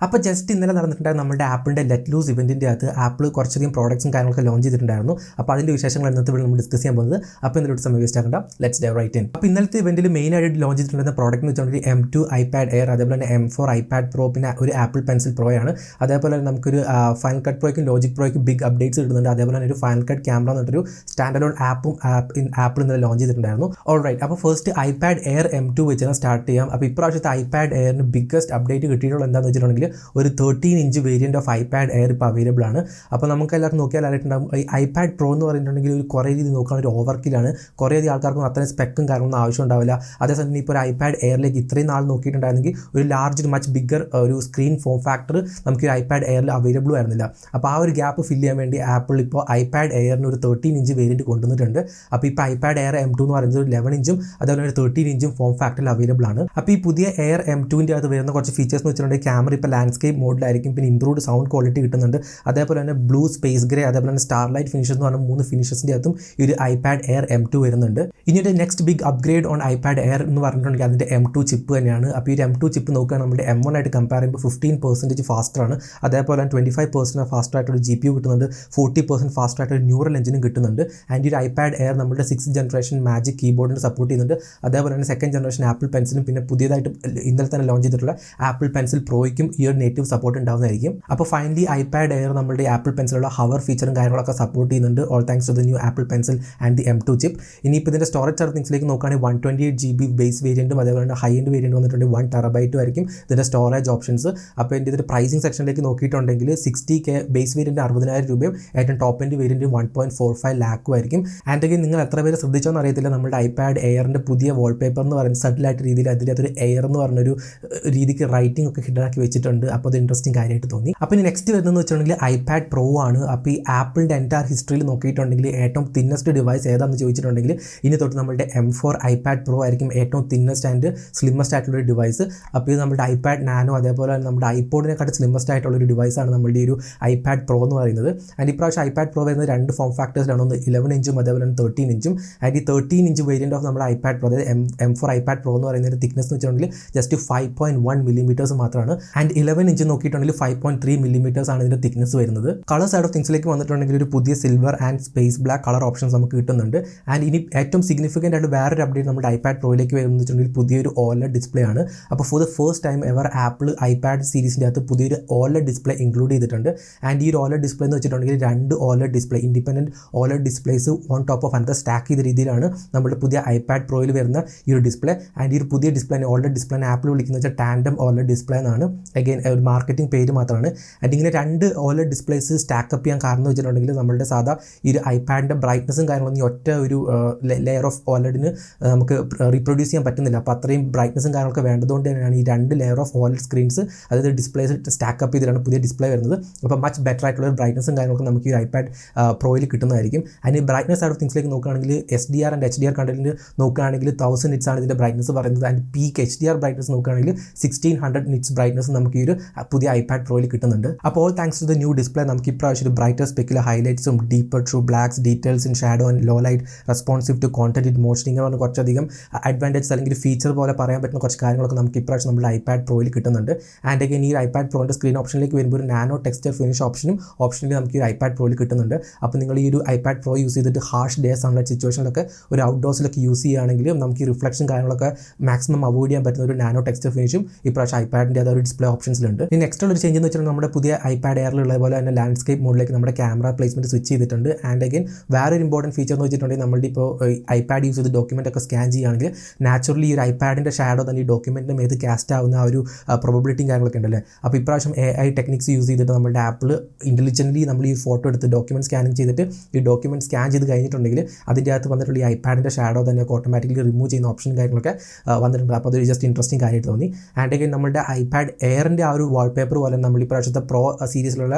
അപ്പോൾ ജസ്റ്റ് ഇന്നലെ നടന്നിട്ടുണ്ടായിരുന്ന നമ്മുടെ ആപ്പിളിൻ്റെ ലെറ്റ് ലൂസ് ഇവൻറ്റിൻ്റെ അകത്ത് ആപ്പിൾ കുറച്ചധികം പ്രോഡക്ട്സും കാര്യങ്ങളൊക്കെ ലോഞ്ച് ചെയ്തിട്ടുണ്ടായിരുന്നു. അപ്പോൾ അതിൻ്റെ വിശേഷങ്ങൾ ഇന്നത്തെ വീഡിയോ നമ്മൾ ഡിസ്കസ് ചെയ്യാൻ പോകുന്നത്. അപ്പോൾ ഇതിലൂടെ സമയം വേസ്റ്റ് ആക്കണ്ട, ലെറ്റ്സ് ഡൈവ് റൈറ്റ് ഇൻ. അപ്പോൾ ഇന്നലത്തെ ഇവൻറ്റിൽ മെയിൻ ആയിട്ട് ലോഞ്ച് ചെയ്തിട്ടുണ്ടായിരുന്ന പ്രോഡക്റ്റ് എന്ന് വെച്ചിട്ടുണ്ടെങ്കിൽ M2 iPad Air, അതേപോലെ തന്നെ M4 iPad Pro, പിന്നെ ഒരു ആപ്പിൾ പെൻസിൽ പ്രോ ആണ്. അതേപോലെ തന്നെ നമുക്കൊരു ഫൈനൽ കട്ട് പ്രോയ്ക്കും ലോജിക് പ്രോയ്ക്കും ബിഗ് അപ്ഡേറ്റ്സ് കിട്ടുന്നുണ്ട്. അതേപോലെ തന്നെ ഒരു ഫൈനൽ കട്ട് ക്യാമറ എന്നിട്ടൊരു സ്റ്റാൻഡ് അലോൺ ആപ്പിൾ ഇന്നലെ ലോഞ്ച് ചെയ്തിട്ടുണ്ടായിരുന്നു. ഓൾ റൈറ്റ്, അപ്പോൾ ഫസ്റ്റ് iPad Air M2 വെച്ചാൽ സ്റ്റാർട്ട് ചെയ്യാം. അപ്പോൾ ഇപ്രാവശ്യത്തെ iPad Airന് ബിഗ്ഗസ്റ്റ് അപ്ഡേറ്റ് കിട്ടിയിട്ടുള്ളത് എന്താണെന്ന് വെച്ചിട്ടുണ്ടെങ്കിൽ ഒരു 13-inch variant of iPad Air ഇപ്പോൾ അവൈലബിൾ ആണ്. അപ്പോൾ നമുക്ക് എല്ലാവർക്കും നോക്കിയാൽ അറിയിട്ടുണ്ടാകും, ഈ iPad Pro എന്ന് പറഞ്ഞിട്ടുണ്ടെങ്കിൽ ഒരു കുറേ രീതി നോക്കുകയാണ് ഒരു ഓവർക്കിലാണ്. കുറേയധികം ആൾക്കാർക്കും അത്രയും സ്പെക്കും കാര്യങ്ങളൊന്നും ആവശ്യം ഉണ്ടാവില്ല. അതേസമയം ഇപ്പോൾ ഒരു iPad Airലേക്ക് ഇത്രയും നാൾ നോക്കിയിട്ടുണ്ടായിരുന്നെങ്കിൽ ഒരു ലാർജ് മച്ച് ബിഗ്ഗർ ഒരു സ്ക്രീൻ ഫോം ഫാക്ടർ നമുക്ക് ഈ iPad Airൽ അവൈലബിൾ ആയിരുന്നില്ല. അപ്പോൾ ആ ഒരു ഗ്യാപ്പ് ഫില്ല് ചെയ്യാൻ വേണ്ടി ആപ്പിൾ ഇപ്പോൾ iPad Airന് ഒരു 13-inch വേരിയൻറ്റ് കൊണ്ടുവന്നിട്ടുണ്ട്. അപ്പോൾ ഇപ്പോൾ iPad Air M2 എന്ന് പറയുന്നത് ഒരു 11-inch അതേപോലെ ഒരു 13-inch ഫോം ഫാക്ടറിൽ അവൈലബിൾ ആണ്. അപ്പോൾ ഈ പുതിയ Air M2ൻ്റെ അത് വരുന്ന കുറച്ച് ഫീച്ചേഴ്സ് എന്ന് വെച്ചിട്ടുണ്ടെങ്കിൽ ക്യാമറ ഇപ്പോൾ ലാൻഡ്സ്കേപ്പ് മോഡിലായിരിക്കും, പിന്നെ ഇംപ്രൂവ്ഡ് സൗണ്ട് ക്വാളിറ്റി കിട്ടുന്നുണ്ട്. അതേപോലെ തന്നെ ബ്ലൂ, സ്പേസ് ഗ്രേ, അതേപോലെ തന്നെ സ്റ്റാർലൈറ്റ് ഫിനിഷസ് എന്ന് പറഞ്ഞ 3 ഫിനിഷസിൻ്റെ അകത്തും ഈ ഒരു iPad Air M2 വരുന്നുണ്ട്. ഇനി ഒരു next big upgrade on iPad Air എന്ന് പറഞ്ഞിട്ടുണ്ടെങ്കിൽ അതിൻ്റെ M2 ചിപ്പ് തന്നെയാണ്. അപ്പോൾ ഈ M2 ചിപ്പ് നോക്കുകയാണെങ്കിൽ നമ്മുടെ M1 ആയിട്ട് കമ്പയർ ചെയ്യുമ്പോൾ 15% ഫാസ്റ്ററാണ്. അതേപോലെ തന്നെ 25% ഫാസ്റ്റർ ആയിട്ടൊരു GPU കിട്ടുന്നുണ്ട്, 40% ഫാസ്റ്റർ ആയിട്ടൊരു ന്യൂറൽ എഞ്ചിനും കിട്ടുന്നുണ്ട്. ആൻഡ് ഈ ഒരു iPad Air നമ്മുടെ 6th ജനറേഷൻ മാജിക് കീബോർഡിന് സപ്പോർട്ട് ചെയ്യുന്നുണ്ട്. അതേപോലെ തന്നെ 2nd ജനറേഷൻ ആപ്പിൾ പെൻസിലും, പിന്നെ പുതിയതായിട്ട് ഇന്നലെ തന്നെ ലോഞ്ച് ചെയ്തിട്ടുള്ള ആപ്പിൾ പെൻസിൽ പ്രോയ്ക്കും ഈ ഒരു നേറ്റീവ് സപ്പോർട്ട് ഉണ്ടാവുന്നതായിരിക്കും. അപ്പോൾ ഫൈനലി iPad Air നമ്മുടെ ആപ്പിൾ പെൻസിലുള്ള ഹവർ ഫീച്ചറും കാര്യങ്ങളൊക്കെ സപ്പോർട്ട് ചെയ്യുന്നുണ്ട്, all thanks to the new Apple pencil and the M2 chip. ഇനിയിപ്പോൾ ഇതിൻ്റെ സ്റ്റോറേജ് ചാർജ് തിങ്സിലേക്ക് നോക്കുകയാണെങ്കിൽ 128GB ബേസ് വേരിയൻറ്റും അതേപോലെ തന്നെ ഹൈ എൻഡ് വേരിയൻറ്റ് വന്നിട്ടുണ്ട് 1TB ആയിരിക്കും ഇതിൻ്റെ സ്റ്റോറേജ് ഓപ്ഷൻസ്. അപ്പോൾ ഇതിൻ്റെ പ്രൈസിംഗ് സെക്ഷനിലേക്ക് നോക്കിയിട്ടുണ്ടെങ്കിൽ 60K ബേസ് വേരിയൻറ്റ് 60,000 രൂപയും ഏറ്റവും ടോപ്പ് എൻഡ് വേരിയൻറ്റ് 1.45 lakh ആയിരിക്കും. ആൻഡ് അഗൈൻ നിങ്ങൾ എത്ര പേര് ശ്രദ്ധിച്ചോന്ന് അറിയത്തില്ല, നമ്മുടെ iPad Airൻ്റെ പുതിയ വാൾപേപ്പർ എന്ന് പറയുന്നത് സട്ടിലായിട്ട് രീതിയിൽ അതിൻ്റെ അതൊരു എയർ എന്ന് പറഞ്ഞൊരു രീതിക്ക് റൈറ്റിംഗ് ഒക്കെ ഹിഡനാക്കി വെച്ചിട്ടുണ്ട്. അപ്പോൾ അത് ഇൻട്രസ്റ്റിംഗ് കാര്യമായിട്ട് തോന്നി. അപ്പോൾ ഇനി നെക്സ്റ്റ് വരുന്നതെന്ന് വെച്ചിട്ടുണ്ടെങ്കിൽ iPad Pro ആണ്. അപ്പോൾ ഈ ആപ്പിളിൻ്റെ എൻറ്റയർ ഹിസ്റ്ററിയിൽ നോക്കിയിട്ടുണ്ടെങ്കിൽ ഏറ്റവും തിന്നസ്റ്റ് ഡിവൈസ് ഏതാണെന്ന് ചോദിച്ചിട്ടുണ്ടെങ്കിൽ ഇനി തൊട്ട് നമ്മുടെ M4 iPad Pro ആയിരിക്കും ഏറ്റവും തിന്നസ്റ്റ് ആൻഡ് സ്ലിമ്മസ്റ്റ് ആയിട്ടുള്ളൊരു ഡിവൈസ്. അപ്പോൾ ഇത് നമ്മുടെ iPad Nano അതേപോലെ തന്നെ നമ്മുടെ ഐപോഡിനെക്കാട്ട് സ്ലിമ്മസ്റ്റ് ആയിട്ടുള്ളൊരു ഡിവൈസാണ് നമ്മുടെ ഈ ഒരു iPad Pro എന്ന് പറയുന്നത്. ആൻഡ് ഇപ്രാവശ്യം iPad Pro വരുന്നത് 2 ഫോം ഫാക്ടേഴ്സിലാണ്, ഒന്ന് 11-inch അതേപോലെ തന്നെ 13-inch. ആൻഡ് ഈ 13-inch വേരിയൻറ്റ് ഓഫ് നമ്മുടെ iPad Pro, അതായത് M4 iPad Pro എന്ന് പറയുന്ന തിക്നെസ് എന്ന് വെച്ചിട്ടുണ്ടെങ്കിൽ ജസ്റ്റ് 5.1 mm മാത്രമാണ്. ആൻഡ് 11-inch നോക്കിയിട്ടുണ്ടെങ്കിൽ 5.3 mm ആണ് ഇതിൻ്റെ തിക്നെസ് വരുന്നത്. കളർ സൈഡ് ഓഫ് തിങ്സിലേക്ക് വന്നിട്ടുണ്ടെങ്കിൽ ഒരു പുതിയ silver and space black colour options നമുക്ക് കിട്ടുന്നുണ്ട്. ആൻഡ് ഇനി ഏറ്റവും സിഗ്നിഫിക്കൻ്റ് ആയിട്ട് വേറൊരു അപ്ഡേറ്റ് നമ്മുടെ iPad Proയിലേക്ക് വരുന്നത് വെച്ചിട്ടുണ്ടെങ്കിൽ പുതിയൊരു OLED ഡിസ്പ്ലേ ആണ്. അപ്പോൾ for the first time ever Apple iPad സീരീസിൻ്റെ അകത്ത് പുതിയൊരു OLED ഡിസ്പ്ലേ ഇൻക്ലൂഡ് ചെയ്തിട്ടുണ്ട്. ആൻഡ് ഈ ഒരു OLED ഡിസ്പ്ലേ എന്ന് വെച്ചിട്ടുണ്ടെങ്കിൽ 2 OLED display, independent OLED displays on top of another stack ചെയ്ത രീതിയിലാണ് നമ്മുടെ പുതിയ iPad Proയിൽ വരുന്ന ഈ ഒരു ഡിസ്പ്ലേ. ആൻഡ് ഈ ഒരു പുതിയ ഡിസ്പ്ലേ OLED ഡിസ്പ്ലേ ആപ്പിൾ വിളിക്കുന്നത് വെച്ചാൽ ടാൻഡം OLED ഡിസ്പ്ലേ എന്നാണ്. അഗൈൻ ഒരു മാർക്കറ്റിംഗ് പേര് മാത്രമാണ്. ആൻഡ് ഇങ്ങനെ 2 OLED ഡിസ്പ്ലേസ് സ്റ്റാക്കപ്പ് ചെയ്യാൻ കാരണം എന്ന് വെച്ചിട്ടുണ്ടെങ്കിൽ നമ്മുടെ സാധാ ഈ ഒരു iPadൻ്റെ ബ്രൈറ്റ്നസും കാര്യങ്ങളൊന്നും ഈ ഒറ്റ ഒരു ലെയർ ഓഫ് OLEDന് നമുക്ക് റീപ്രൊഡ്യൂസ് ചെയ്യാൻ പറ്റുന്നില്ല. അപ്പോൾ അത്രയും ബ്രൈറ്റ്നസും കാര്യങ്ങളൊക്കെ വേണ്ടതുകൊണ്ട് തന്നെയാണ് ഈ 2 ലെയർ ഓഫ് OLED സ്ക്രീൻസ്, അതായത് ഡിസ്പ്ലേസ് സ്റ്റാക്കപ്പ് ചെയ്തിട്ടാണ് പുതിയ ഡിസ്പ്ലേ വരുന്നത്. അപ്പോൾ മച്ച് ബെറ്റർ ആയിട്ടുള്ള ബ്രൈറ്റ്നസും കാര്യങ്ങളൊക്കെ നമുക്ക് ഈ iPad Proയിൽ കിട്ടുന്നതായിരിക്കും. ആൻഡ് ഈ ബ്രൈറ്റ്നസ് സൈഡ് ഓഫ് തിങ്സിലേക്ക് നോക്കുകയാണെങ്കിൽ SDR ആൻഡ് HDR കണ്ടന്റ് നോക്കുകയാണെങ്കിൽ 1000 nits ആണ് ഇതിൻ്റെ ബ്രൈറ്റ്നസ് പറയുന്നത്. ആൻഡ് പീക്ക് HDR ബ്രൈറ്റ്നസ് നോക്കുകയാണെങ്കിൽ 1600 nits ബ്രൈറ്റ്നസ് നമുക്ക് ഈ ഒരു പുതിയ iPad Proയിൽ കിട്ടുന്നുണ്ട്. അപ്പോൾ all thanks to the new display നമുക്ക് ഇപ്രാവശ്യം ഒരു ബ്രൈറ്റർ സ്പെക്കിലെ ഹൈലൈറ്റ്സും deeper true blacks, details in shadow and low light, responsive to content in motion, ഇങ്ങനെ പറഞ്ഞ കുറച്ചധികം അഡ്വാൻറ്റേജ് അല്ലെങ്കിൽ ഫീച്ചർ പോലെ പറയാൻ പറ്റുന്ന കുറച്ച് കാര്യങ്ങളൊക്കെ നമുക്ക് ഇപ്രാവശ്യം നമ്മുടെ iPad Proയിൽ കിട്ടുന്നുണ്ട്. ആൻഡ് അഗൈൻ ഈ iPad Proൻ്റെ സ്ക്രീൻ ഓപ്ഷനിലേക്ക് വരുമ്പോൾ ഒരു നാനോ ടെക്സ്ചർ ഫിനിഷ് ഓപ്ഷനിൽ നമുക്ക് ഈ iPad Proയിൽ കിട്ടുന്നുണ്ട്. അപ്പോൾ നിങ്ങൾ ഈ ഒരു iPad Pro യൂസ് ചെയ്തിട്ട് ഹാഷ് ഡേ സൺലൈറ്റ് സിറ്റുവേഷനിലൊക്കെ ഒരു ഔട്ട്ഡോഴ്സിലൊക്കെ യൂസ് ചെയ്യുകയാണെങ്കിൽ നമുക്ക് ഈ റിഫ്ലക്ഷൻ കാര്യങ്ങളൊക്കെ മാക്സിമം അവോയ്ഡ് ചെയ്യാൻ പറ്റുന്ന ഒരു നാനോ ടെക്സ്ചർ ഫിനിഷും ഇപ്രാവശ്യം iPadൻ്റെ അതൊരു ഡിസ്പ്ലേ ഓപ്ഷൻസിലുണ്ട്. ഇനി നെക്സ്റ്റ് ഉള്ള ഒരു ചേഞ്ച് എന്ന് വെച്ചാൽ നമ്മുടെ പുതിയ iPad Airലുള്ള പോലെ തന്നെ ലാൻഡ്സ്കേപ്പ് മോഡിലേക്ക് നമ്മുടെ ക്യാമറ പ്ലേസ്മെൻറ്റ് സ്വിച്ച് ചെയ്തിട്ടുണ്ട്. ആൻഡ് അഗൈൻ വേറൊരു ഇമ്പോർട്ടൻറ്റ് ഫീച്ചർ എന്ന് വെച്ചിട്ടുണ്ടെങ്കിൽ നമ്മളുടെ ഇപ്പോൾ iPad യൂസ് ചെയ്ത് ഡോക്യുമെൻ്റ് ഒക്കെ സ്കാൻ ചെയ്യുകയാണെങ്കിൽ നാച്ചുറലി ഈ ഒരു iPadൻ്റെ ഷാഡോ തന്നെ ഈ ഡോക്യുമെൻറ്റിൻ്റെ മേത് കാസ്റ്റ് ആവുന്ന ആ ഒരു പ്രോബബിലിറ്റിയും കാര്യങ്ങളൊക്കെ ഉണ്ടല്ലേ. അപ്പോൾ ഇപ്രാവശ്യം AI ടെക്നിക്സ് യൂസ് ചെയ്തിട്ട് നമ്മുടെ ആപ്പിൾ ഇൻ്റലിജൻ്റ്ലി നമ്മൾ ഈ ഫോട്ടോ എടുത്ത് ഡോക്യുമെൻറ്റ് സ്കാനിങ് ചെയ്തിട്ട് ഈ ഡോക്യുമെൻറ്റ് സ്കാൻ ചെയ്ത് കഴിഞ്ഞിട്ടുണ്ടെങ്കിൽ അതിൻ്റെ അകത്ത് വന്നിട്ടുള്ള ഈ iPadൻ്റെ ഷാഡോ തന്നെ ഓട്ടോമാറ്റിക്കലി റിമൂവ് ചെയ്യുന്ന ഓപ്ഷൻ കാര്യങ്ങളൊക്കെ വന്നിട്ടുണ്ട്. അപ്പോൾ അതൊരു ജസ്റ്റ് ഇൻട്രസ്റ്റിംഗ് കാര്യമായിട്ട് തോന്നി. ആൻഡ് അഗൈൻ നമ്മുടെ iPad Airൻ്റെ ആ ഒരു വാൾപേപ്പർ പോലെ നമ്മൾ ഈ പ്രാവശ്യത്തെ Pro സീരീസിലുള്ള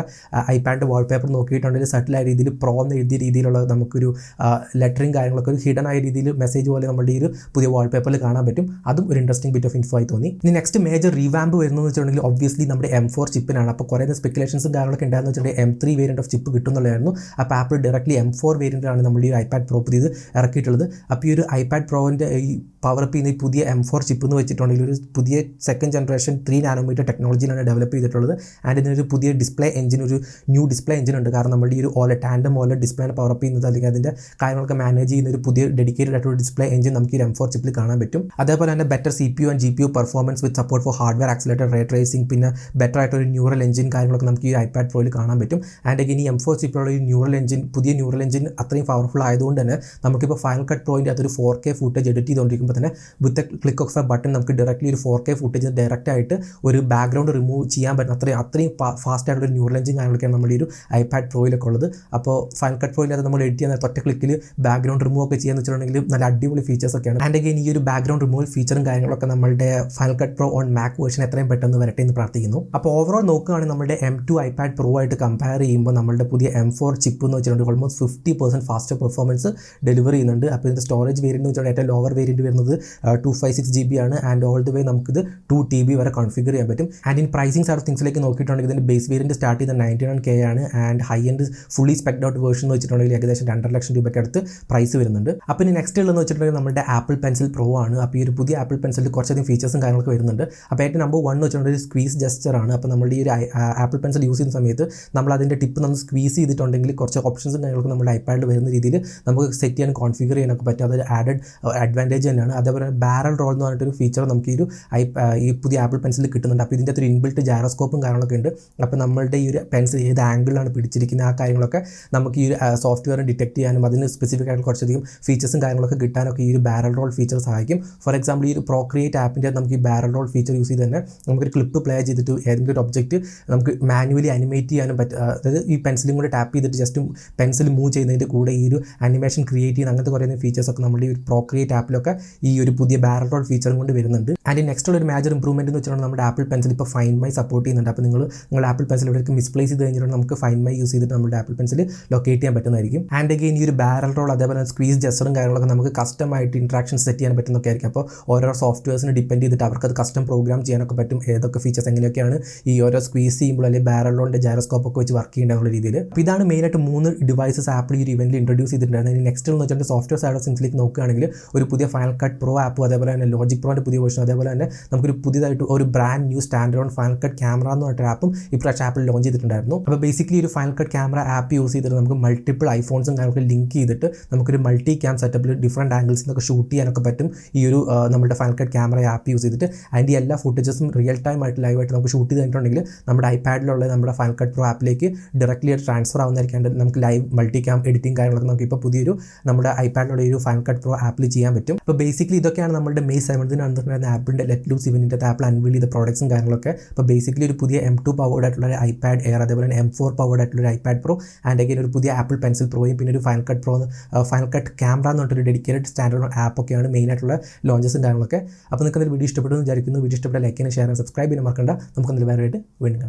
iPadൻ്റെ വാൾപേപ്പർ നോക്കിയിട്ടുണ്ടെങ്കിൽ സട്ടിലായ രീതിയിൽ Pro എന്ന് എഴുതിയ രീതിയിലുള്ള നമുക്കൊരു ലെറ്ററിങ് കാര്യങ്ങളൊക്കെ ഒരു ഹിഡൻ ആയ രീതിയിൽ മെസ്സേജ് പോലെ നമ്മുടെ ഈ ഒരു പുതിയ വാൾപേപ്പറിൽ കാണാൻ പറ്റും. അതും ഒരു ഇൻട്രസ്റ്റിംഗ് ബിറ്റ് ഓഫ് ഇൻഫോ ആയി തോന്നി. ഇനി നെക്സ്റ്റ് മേജർ റീവാമ്പ് വരുന്നതെന്ന് വെച്ചിട്ടുണ്ടെങ്കിൽ ഒബ്വിയസ്ലി നമ്മുടെ M4 ചിപ്പിനാണ്. അപ്പോൾ കുറേ സ്പെക്കുലേഷൻസും കാര്യങ്ങളൊക്കെ ഉണ്ടായെന്ന് വെച്ചിട്ടുണ്ടെങ്കിൽ M3 വേരിയൻറ്റ് ഓഫ് ചിപ്പ് കിട്ടുന്നുള്ളതായിരുന്നു. അപ്പോൾ ആപ്പിൾ ഡയറക്റ്റ്ലി M4 വേരിയൻറ്റാണ് നമ്മുടെ ഈ iPad Pro പുതിയത് ഇറക്കിയിട്ടുള്ളത്. അപ്പോൾ ഈ ഒരു iPad Proൻ്റെ ഈ പവർ അപ്പ് ചെയ്യുന്ന ഈ പുതിയ M4 ചിപ്പ് എന്ന് വെച്ചിട്ടുണ്ടെങ്കിൽ ഒരു പുതിയ 2nd ജനറേഷൻ 3 nm ടെക്നോളജി ടെക്നോളജിയിലാണ് ഡെവലപ്പ് ചെയ്തിട്ടുള്ളത്. ആൻഡ് ഇതിനൊരു പുതിയ ഡിസ്പ്ലേ എഞ്ചിൻ, ഒരു ന്യൂ ഡിസ്പ്ലേ എഞ്ചിൻ ഉണ്ട്. കാരണം നമ്മുടെ ഈ ഒരു OLED ടാൻഡം OLED ഡിസ്പ്ലേനെ പവറപ്പ് ചെയ്യുന്നത് അല്ലെങ്കിൽ അതിൻ്റെ കാര്യങ്ങളൊക്കെ മാനേജ് ചെയ്യുന്ന ഒരു പുതിയ ഡെഡിക്കേറ്റഡ് ആയിട്ടുള്ള ഡിസ്പ്ലേ എഞ്ചിൻ നമുക്ക് ഈ M4 ചിപ്പിൽ കാണാൻ പറ്റും. അതേപോലെ തന്നെ better CPU and GPU performance with support for hardware accelerated ray tracing, പിന്നെ ബെറ്റർ ആയിട്ടൊരു ന്യൂറൽ എഞ്ചിൻ കാര്യങ്ങളൊക്കെ നമുക്ക് ഈ iPad Proയിൽ കാണാൻ പറ്റും. ആൻഡ് അഗൈൻ ഈ M4 ചിപ്പിലുള്ള ഈ ന്യൂറൽ എഞ്ചിൻ, പുതിയ ന്യൂറൽ എഞ്ചിൻ അത്രയും പവർഫുൾ ആയതുകൊണ്ട് തന്നെ നമുക്കിപ്പോൾ ഫൈനൽ കട്ട് പ്രോയിൻ്റെ അകത്തൊരു 4K ഫുട്ടേജ് എഡിറ്റ് ചെയ്തുകൊണ്ടിരിക്കുമ്പോൾ തന്നെ വിത്ത് ക്ലിക്ക് ഓഫ് എ ബട്ടൺ നമുക്ക് ഡയറക്റ്റ്ലി ഒരു 4K ഫുട്ടേജ് ഡയറക്റ്റ് ആയിട്ട് ഒരു ബാക്ക്ഗ്രൗണ്ട് റിമൂവ് ചെയ്യാൻ പറ്റുന്ന അത്രയും ഫാസ്റ്റ് ആയിട്ടുള്ള ന്യൂറൽ എഞ്ചിൻ കാര്യങ്ങളൊക്കെയാണ് നമ്മുടെ ഈ ഒരു iPad Proയിലൊക്കെ ഉള്ളത്. അപ്പോൾ ഫൈനൽ കട്ട് പ്രോയിലത് നമ്മൾ എഡിറ്റ് ചെയ്യുന്ന ഒറ്റ ക്ലിക്കിൽ ബാക്ക്ഗ്രൗണ്ട് റിമൂവ് ഒക്കെ ചെയ്യാന്ന് വെച്ചിട്ടുണ്ടെങ്കിൽ നല്ല അടിപൊളി ഫീച്ചേഴ്സ് ഒക്കെയാണ്. ആൻഡ് അഗൈൻ ഈ ഒരു ബാക്ക്ഗ്രൗണ്ട് റിമൂവൽ ഫീച്ചറും കാര്യങ്ങളൊക്കെ നമ്മുടെ final cut pro on Mac version എത്രയും പെട്ടെന്ന് വരട്ടെ എന്ന് പ്രാർത്ഥിക്കുന്നു. അപ്പോൾ ഓവറോൾ നോക്കുകയാണെങ്കിൽ നമ്മുടെ M2 iPad Pro ആയിട്ട് കമ്പയർ ചെയ്യുമ്പോൾ നമ്മുടെ പുതിയ M4 ചിപ്പ് എന്ന് വെച്ചിട്ടുണ്ടെങ്കിൽ ഓൾമോസ്റ്റ് 50% ഫാസ്റ്റർ പെർഫോമൻസ് ഡെലിവർ ചെയ്യുന്നുണ്ട്. അപ്പോൾ ഇതിൻ്റെ സ്റ്റോറേജ് വേരിയൻ്റ് എന്ന് വെച്ചാൽ ഏറ്റവും ലോവർ വേരിയൻറ്റ് വരുന്നത് 256 GB ആണ്. ആൻഡ് ഓൾ ദി വേ നമുക്കിത് 2 TB വരെ കോൺഫിഗർ ചെയ്യാൻ പറ്റും. And in pricing side of തിങ്സിലേക്ക് നോക്കിയിട്ടുണ്ടെങ്കിൽ ഇതിൻ്റെ ബേസ് വേരിയൻറ്റ് സ്റ്റാർട്ട് ചെയ്ത് 99K ആണ്. And high end fully specced out version എന്ന് വെച്ചിട്ടുണ്ടെങ്കിൽ ഏകദേശം 2.5 ലക്ഷം രൂപയ്ക്ക് അടുത്ത് പ്രൈസ് വരുന്നുണ്ട്. അപ്പോൾ ഇനി നെക്സ്റ്റ് ഉള്ളതെന്ന് വെച്ചിട്ടുണ്ടെങ്കിൽ നമ്മുടെ ആപ്പിൾ പെൻസിൽ പ്രോ ആണ്. അപ്പോൾ ഈ ഒരു പുതിയ ആപ്പിൾ പെൻസിലിൽ കുറച്ചധികം ഫീച്ചേഴ്സും കാര്യങ്ങളൊക്കെ വരുന്നുണ്ട്. അപ്പോൾ ഏറ്റവും നമ്പർ 1 എന്ന് വെച്ചിട്ടുണ്ടെങ്കിൽ സ്ക്വീസ് ജസ്റ്ററാണ്. അപ്പോൾ നമ്മുടെ ഈ ഒരു ആപ്പിൾ പെൻസിൽ യൂസ് ചെയ്യുന്ന സമയത്ത് നമ്മൾ അതിൻ്റെ ടിപ്പ് നമ്മൾ സ്ക്വീസ് ചെയ്തിട്ടുണ്ടെങ്കിൽ കുറച്ച് ഓപ്ഷൻസും കാര്യങ്ങളൊക്കെ നമ്മുടെ iPadൽ വരുന്ന രീതിയിൽ നമുക്ക് സെറ്റ് ചെയ്യാൻ കോൺഫിഗർ ചെയ്യാനൊക്കെ പറ്റും. അതൊരു ആഡഡ് അഡ്വാൻറ്റേജ് തന്നെയാണ്. അതേപോലെ ബാരൽ റോൾ എന്ന് പറഞ്ഞിട്ടൊരു ഫീച്ചർ നമുക്ക് ഈ പുതിയ ആപ്പിൾ പെൻസിലിൽ കിട്ടുന്നുണ്ട്. അപ്പോൾ ഇതിൻ്റെ ഒരു ഇൻബിൽറ്റ് ജാരോസ്കോപ്പും കാര്യങ്ങളൊക്കെ ഉണ്ട്. അപ്പോൾ നമ്മളുടെ ഈ ഒരു പെൻസിൽ ഏത് ആംഗിളിലാണ് പിടിച്ചിരിക്കുന്നത് ആ കാര്യങ്ങളൊക്കെ നമുക്ക് ഈ ഒരു സോഫ്റ്റ്വെയർ ഡിറ്റക്ട് ചെയ്യാനും അതിന് സ്പെസിഫിക് ആയിട്ട് കുറച്ചധികം ഫീച്ചേഴ്സും കാര്യങ്ങളൊക്കെ കിട്ടാനൊക്കെ ഈ ഒരു ബാരൽ റോൾ ഫീച്ചർ സഹായിക്കും. ഫോർ എക്സാമ്പിൾ ഈ ഒരു Procreate ആപ്പിൻ്റെ നമുക്ക് ഈ ബാരൽ റോൾ ഫീച്ചർ യൂസ് ചെയ്ത് തന്നെ നമുക്കൊരു ക്ലിപ്പ് പ്ലേ ചെയ്തിട്ട് ഏതെങ്കിലും ഒരു ഒബ്ജക്റ്റ് നമുക്ക് മാനുവലി അനിമേറ്റ് ചെയ്യാനും പറ്റും. അതായത് ഈ പെൻസിലും കൂടെ ടാപ്പ് ചെയ്തിട്ട് ജസ്റ്റ് പെൻസിൽ മൂവ് ചെയ്യുന്നതിൻ്റെ കൂടെ ഈ ഒരു അനിമേഷൻ ക്രിയേറ്റ് ചെയ്യുന്ന അങ്ങനത്തെ കുറേ ഫീച്ചേഴ്സൊക്കെ നമ്മുടെ ഈ Procreate ആപ്പിലൊക്കെ ഈ ഒരു പുതിയ ബാരൽ റോൾ ഫീച്ചറും കൊണ്ട് വരുന്നുണ്ട്. ആൻഡ് നെക്സ്റ്റ് ഒരു മേജർ ഇംപ്രൂവ്മെൻറ്റ് എന്ന് വെച്ചിട്ടുണ്ടെങ്കിൽ നമ്മുടെ ആപ്പിൾ പെൻസിൽ ഇപ്പോൾ ഫൈൻഡ് മൈ സപ്പോർട്ട് ചെയ്യുന്നുണ്ട്. അപ്പോൾ നിങ്ങളുടെ ആപ്പിൾ പെൻസിൽ എവിടേക്ക് മിസ്പ്ലേസ് ചെയ്ത് കഴിഞ്ഞിട്ടുണ്ടെങ്കിൽ നമുക്ക് ഫൈൻഡ് മൈ യൂസ് ചെയ്തിട്ട് നമ്മുടെ ആപ്പിൾ പെൻസിൽ ലൊക്കേറ്റ് ചെയ്യാൻ പറ്റുന്നതായിരിക്കും. ആൻഡ് അഗെയിൻ ഈ ഒരു ബാരൽ റോൾ അതേപോലെ സ്ക്വീസ് ജസ്റ്ററും കാര്യങ്ങളൊക്കെ നമുക്ക് കസ്റ്റമായിട്ട് ഇൻട്രാക്ഷൻസ് സെറ്റ് ചെയ്യാൻ പറ്റുന്നൊക്കെ ആയിരിക്കും. അപ്പോൾ ഓരോ സോഫ്റ്റ്വെയർസിനെ ഡിപ്പെൻഡ് ചെയ്തിട്ട് അവർക്കത് കസ്റ്റം പ്രോഗ്രാം ചെയ്യാനൊക്കെ പറ്റും. ഏതൊക്കെ ഫീച്ചേഴ്സ് എങ്ങനെയൊക്കെയാണ് ഈ ഓരോ സ്ക്വീസ് ചെയ്യുമ്പോൾ അല്ലെങ്കിൽ ബാരൽ റോളിൻ്റെ ജാരോസ്കോപ്പ് ഒക്കെ വെച്ച് വർക്ക് ചെയ്യേണ്ട രീതിയിൽ. അപ്പോൾ ഇതാണ് മെയിനായിട്ട് 3 ഡിവൈസസ് ആപ്പിൾ ഈ ഒരു ഇവൻറ്റിൽ ഇൻട്രൊഡ്യൂസ് ചെയ്തിട്ടുണ്ടായിരുന്നു. നെക്സ്റ്റ് എന്ന് വെച്ചിട്ടുണ്ടെങ്കിൽ സോഫ്റ്റ്വെയർ സൈഡ് ഓഫ് തിങ്സിലേക്ക് നോക്കുകയാണെങ്കിൽ ഒരു പുതിയ ഫൈനൽ കട്ട് പ്രോ ആപ്പും അതേപോലെ തന്നെ ലോജിക് പ്രോൻ്റെ പുതിയ വേർഷൻ, അതേപോലെ തന്നെ നമുക്കൊരു പുതിയതായിട്ട് ഒരു brand new standard on final cut camera എന്ന് പറഞ്ഞിട്ട് ആപ്പും ഇപ്രാവശ്യം ആപ്പിൾ ലോഞ്ച് ചെയ്തിട്ടുണ്ടായിരുന്നു. അപ്പോൾ ബേസിക്കലി ഒരു final cut camera app use ചെയ്തിട്ട് നമുക്ക് മൾട്ടിപ്പിൾ ഐഫോൺസും കാര്യങ്ങളൊക്കെ ലിങ്ക് ചെയ്തിട്ട് നമുക്കൊരു മൾട്ടി ക്യാം സെറ്റപ്പിൽ ഡിഫറൻറ്റ് ആംഗിൾസിൽ നിന്നൊക്കെ ഷൂട്ട് ചെയ്യാനൊക്കെ പറ്റും ഈ ഒരു നമ്മുടെ final cut camera app use ചെയ്തിട്ട്. അതിൻ്റെ എല്ലാ ഫുട്ടേജസും റിയൽ ടൈം ആയിട്ട് ലൈവായിട്ട് നമുക്ക് ഷൂട്ട് ചെയ്തിട്ടുണ്ടെങ്കിൽ നമ്മുടെ iPadലുള്ള നമ്മുടെ ഫൈനൽ കട്ട് പ്രോ ആപ്പിലേക്ക് ഡയറക്റ്റ്ലി ട്രാൻസ്ഫർ ആവുന്നതായിരിക്കും. നമുക്ക് ലൈവ് മൾട്ടി ക്യാം എഡിറ്റിംഗ് കാര്യങ്ങളൊക്കെ നമുക്ക് ഇപ്പോൾ പുതിയൊരു നമ്മുടെ iPadലുള്ള ഒരു ഫൈനൽ കട്ട് പ്രോ ആപ്പിൽ ചെയ്യാൻ പറ്റും. അപ്പോൾ ബേസിക്കലി ഇതൊക്കെയാണ് നമ്മുടെ May 7th നടന്നിട്ടുണ്ടായിരുന്ന ആപ്പിളിൻ്റെ ലെറ്റ് ലൂസ് ഇവൻറ്റിൻ്റെ ആപ്പിൾ അൺവീൽ ചെയ്ത പ്രോഡക്ട്സും കാര്യങ്ങളൊക്കെ. അപ്പോൾ ബേസിക്കലി ഒരു പുതിയ M2 പവേർഡ് ആയിട്ടുള്ള ഒരു iPad Air, അതേപോലെ തന്നെ M4 പവേർഡ് ആയിട്ടുള്ള ഒരു iPad Pro, ആൻഡ് അഗൈൻ ഒരു പുതിയ ആപ്പിൾ പെൻസിൽ പ്രോയും പിന്നെ ഒരു ഫൈനൽ കട്ട് ക്യാമറ എന്ന് പറഞ്ഞിട്ടൊരു ഡെഡിക്കേറ്റഡ് സ്റ്റാൻഡേർഡ് ആപ്പൊക്കെയാണ് മെയിനായിട്ടുള്ള ലോഞ്ചസും കാര്യങ്ങളൊക്കെ. അപ്പോൾ നിങ്ങൾക്ക് വീഡിയോ ഇഷ്ടപ്പെട്ടു എന്ന് വിചാരിക്കുന്നു. വീഡിയോ ഇഷ്ടപ്പെട്ട ലൈക്ക് ചെയ്യാൻ ഷെയർ സബ്സ്ക്രൈബ് ചെയ്യാൻ മറക്കണ്ട. നമുക്ക് വേറെ വീണ്ടും കാണാം.